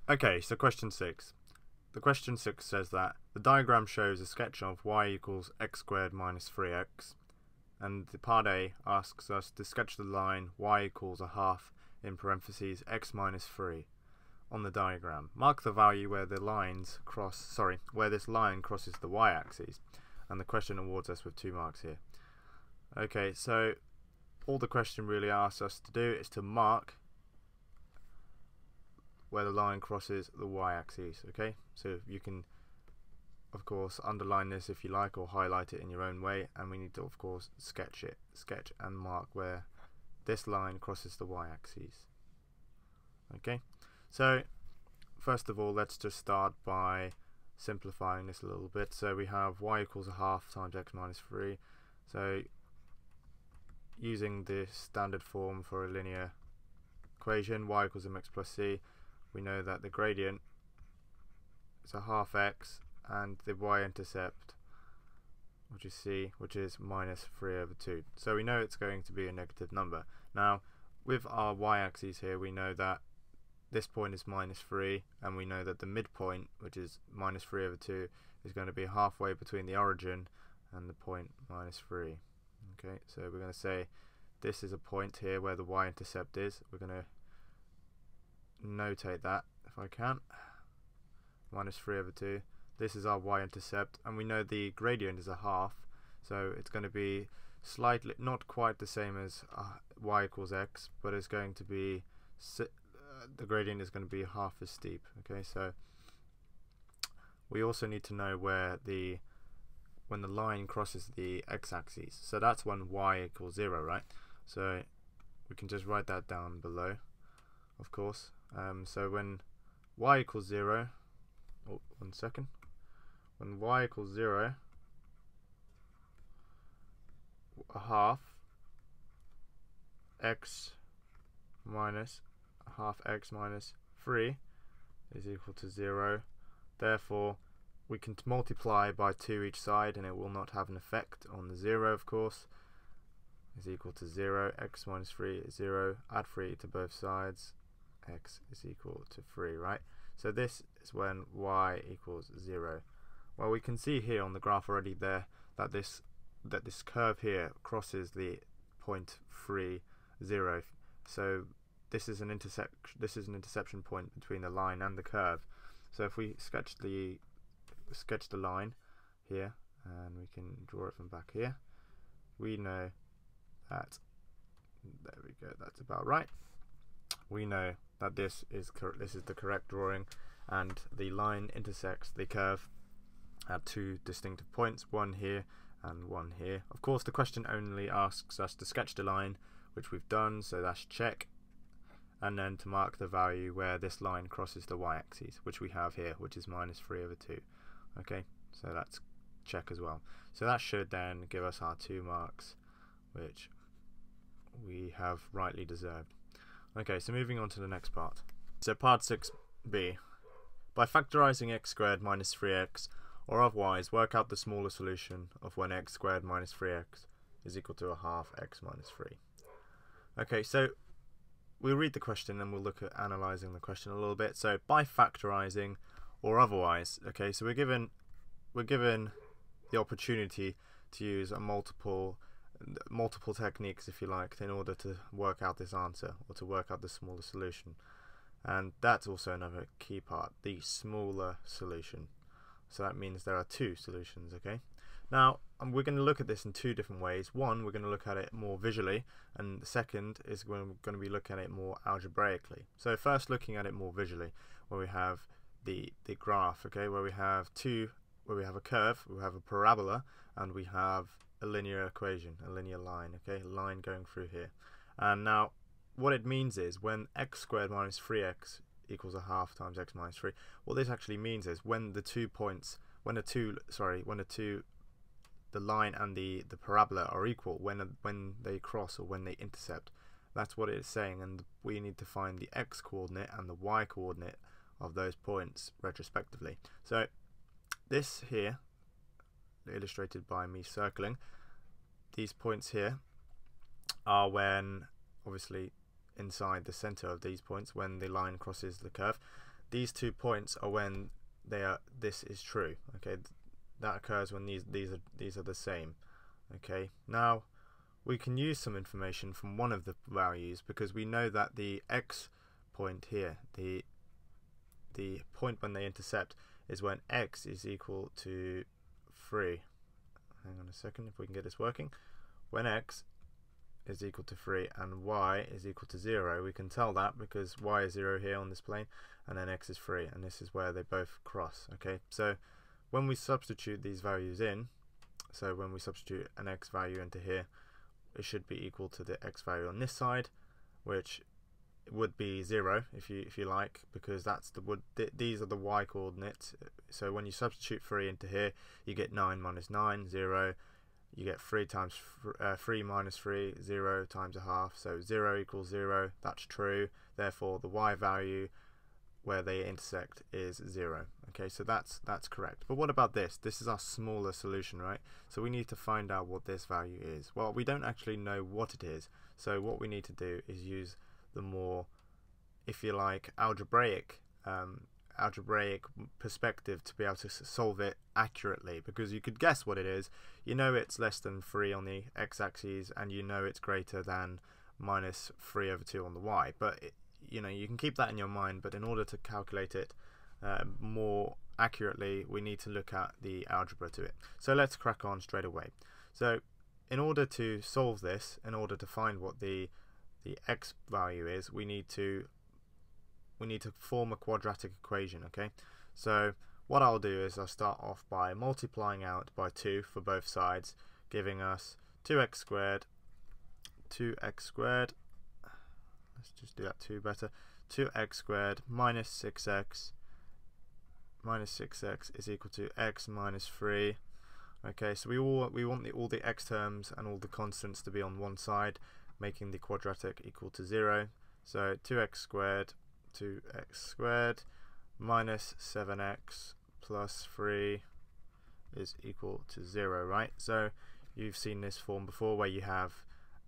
Okay, so question 6. The question 6 says that the diagram shows a sketch of y equals x squared minus 3x, and the part A asks us to sketch the line y equals a half in parentheses x minus 3 on the diagram. Mark the value where the lines cross, where this line crosses the y-axis, and the question awards us with 2 marks here. Okay, so all the question really asks us to do is to mark where the line crosses the y-axis. Okay, so you can of course underline this if you like, or highlight it in your own way, and we need to of course sketch and mark where this line crosses the y-axis. Okay, so first of all, let's just start by simplifying this a little bit. So we have y equals a half times x minus 3. So using the standard form for a linear equation, y equals mx plus c, we know that the gradient is a half x and the y-intercept, which is c, which is minus 3 over 2. So we know it's going to be a negative number. Now, with our y-axis here, we know that this point is minus 3, and we know that the midpoint, which is minus 3 over 2, is going to be halfway between the origin and the point minus 3. Okay, so we're going to say this is a point here where the y-intercept is. We're going to notate that if I can. Minus 3 over 2. This is our y-intercept, and we know the gradient is a half, so it's going to be slightly, not quite the same as y equals x, but it's going to be the gradient is going to be half as steep. Okay, so we also need to know where when the line crosses the x-axis. So that's when y equals 0, right? So we can just write that down below, of course. So when y equals 0, oh, 1 second. When y equals 0, a half x minus 3 is equal to 0. Therefore, we can multiply by 2 each side, and it will not have an effect on the 0, of course. Is equal to 0. X minus 3 is 0. Add 3 to both sides. X is equal to 3, right? So this is when y equals 0. Well, we can see here on the graph already there that this curve here crosses the point 3, 0. So this is an intersection point between the line and the curve. So if we sketch the line here, and we can draw it from back here, we know that, there we go, that's about right. We know that this is the correct drawing, and the line intersects the curve at 2 distinctive points, one here and one here. Of course, the question only asks us to sketch the line, which we've done, so that's check, and then to mark the value where this line crosses the y-axis, which we have here, which is minus 3 over 2. Okay, so that's check as well. So that should then give us our 2 marks, which we have rightly deserved. Okay, so moving on to the next part. So part 6b. By factorising x squared minus 3x, or otherwise work out the smaller solution of when x squared minus 3x is equal to a half x minus 3. Okay, so we'll read the question and we'll look at analysing the question a little bit. So by factorising or otherwise, okay, so we're given the opportunity to use a multiple techniques, if you like, in order to work out this answer, or to work out the smaller solution. And that's also another key part, the smaller solution. So that means there are 2 solutions. Okay, now we're going to look at this in 2 different ways. One, we're going to look at it more visually, and the second is we're going to be looking at it more algebraically. So first, looking at it more visually, where we have the graph, okay, where we have a curve, we have a parabola, and we have a linear equation, a linear line, okay, a line going through here. And now what it means is when x squared minus 3x equals a half times x minus 3, what this actually means is when the line and the parabola are equal, when they cross or when they intercept, that's what it's saying, and we need to find the x coordinate and the y coordinate of those points retrospectively. So this here, illustrated by me circling these points here, are when, obviously inside the center of these points, when the line crosses the curve. these 2 points are when this is true. Okay, that occurs when these are the same. Okay, now we can use some information from one of the values, because we know that the x point here, the point when they intercept, is when x is equal to 3. Hang on a second, if we can get this working. When x is equal to 3 and y is equal to 0, we can tell that because y is 0 here on this plane, and then x is 3, and this is where they both cross. Okay, so when we substitute these values in, so when we substitute an x value into here, it should be equal to the x value on this side, which would be 0 if you like, because that's these are the y coordinates. So when you substitute 3 into here, you get 9 minus 9, 0. You get 3 times 3 minus 3, 0 times a half. So 0 equals 0. That's true. Therefore, the y value where they intersect is 0. Okay, so that's correct. But what about this? This is our smaller solution, right? So we need to find out what this value is. Well, we don't actually know what it is. So what we need to do is use the more, if you like, algebraic perspective to be able to solve it accurately, because you could guess what it is. You know it's less than 3 on the x-axis, and you know it's greater than minus 3 over 2 on the y, but you know, you can keep that in your mind, but in order to calculate it more accurately, we need to look at the algebra to it. So let's crack on straight away. So in order to solve this, in order to find what the x value is, we need to form a quadratic equation. Okay, so what I'll do is I'll start off by multiplying out by 2 for both sides, giving us 2x squared. Let's just do that 2 better. 2x squared minus 6x is equal to x minus 3. Okay, so we want all the x terms and all the constants to be on one side, making the quadratic equal to 0. So 2x squared minus 7x plus 3 is equal to 0, right? So you've seen this form before, where you have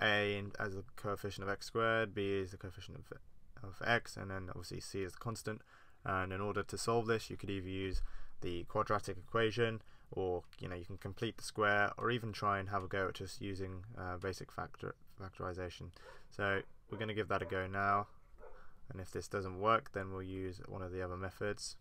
a as the coefficient of x squared, b is the coefficient of x, and then obviously c is the constant. And in order to solve this, you could either use the quadratic equation, or you can complete the square, or even try and have a go at just using basic factorization. So we're going to give that a go now, and if this doesn't work, then we'll use one of the other methods,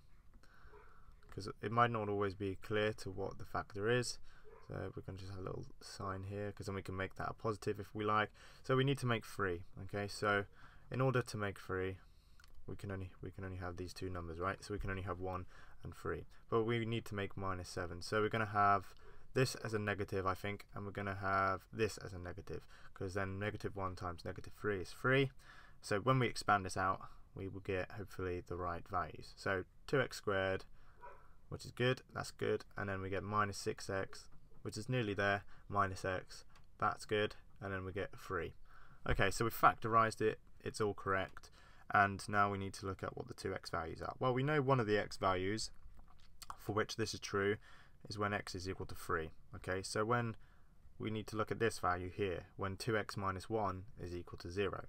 because it might not always be clear to what the factor is. So we're going to just have a little sign here, because then we can make that a positive if we like. So we need to make 3. Okay, so in order to make 3, we can only have these two numbers, right? So we can only have 1 and 3, but we need to make minus 7. So we're going to have this as a negative, I think, and we're going to have this as a negative, because then negative 1 times negative 3 is 3. So when we expand this out, we will get hopefully the right values. So 2x squared, which is good, that's good, and then we get minus 6x, which is nearly there, minus x, that's good, and then we get 3. Okay, so we've factorized it, it's all correct, and now we need to look at what the 2x values are. Well, we know one of the x values for which this is true is when x is equal to 3. Okay, so when we need to look at this value here, when 2x minus 1 is equal to 0.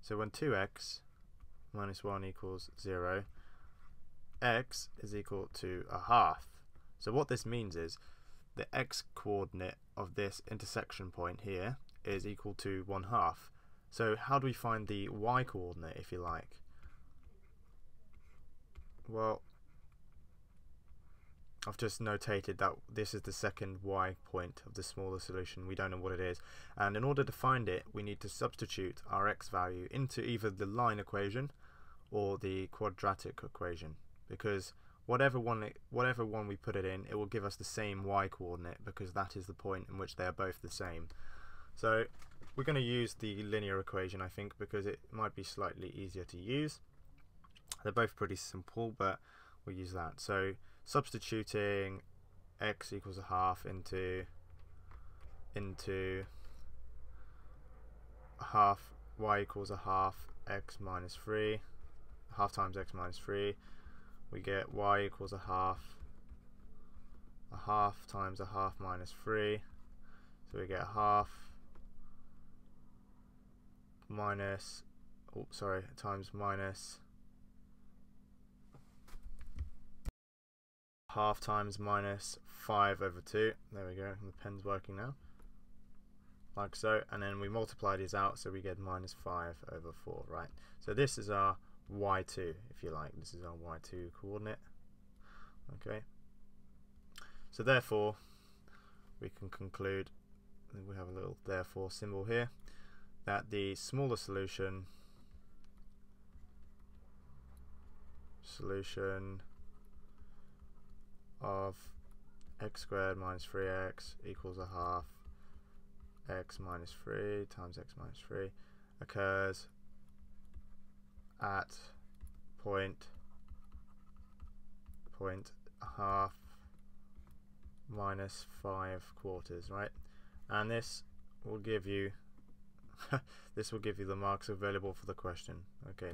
So when 2x minus 1 equals 0, x is equal to a half. So what this means is the x coordinate of this intersection point here is equal to 1/2. So how do we find the y coordinate, if you like? Well, I've just notated that this is the second y point of the smaller solution. We don't know what it is, and in order to find it, we need to substitute our x value into either the line equation or the quadratic equation, because whatever one we put it in, it will give us the same y coordinate, because that is the point in which they are both the same. So we're going to use the linear equation, I think, because it might be slightly easier to use. They're both pretty simple, but we'll use that. So substituting x equals a half into a half, y equals a half, x minus 3, half times x minus 3, we get y equals a half times a half minus 3, so we get a half minus, times minus half times minus 5 over 2. There we go, the pen's working now. Like so, and then we multiply these out, so we get minus 5 over 4, right? So this is our y2, if you like. This is our y2 coordinate. Okay. So therefore, we can conclude, we have a little therefore symbol here, that the smaller solution of x squared minus 3x equals a half x minus 3 times x minus 3 occurs at point a half minus 5/4, right? And this will give you this will give you the marks available for the question. Okay,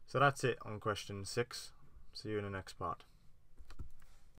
so that's it on question 6. See you in the next part.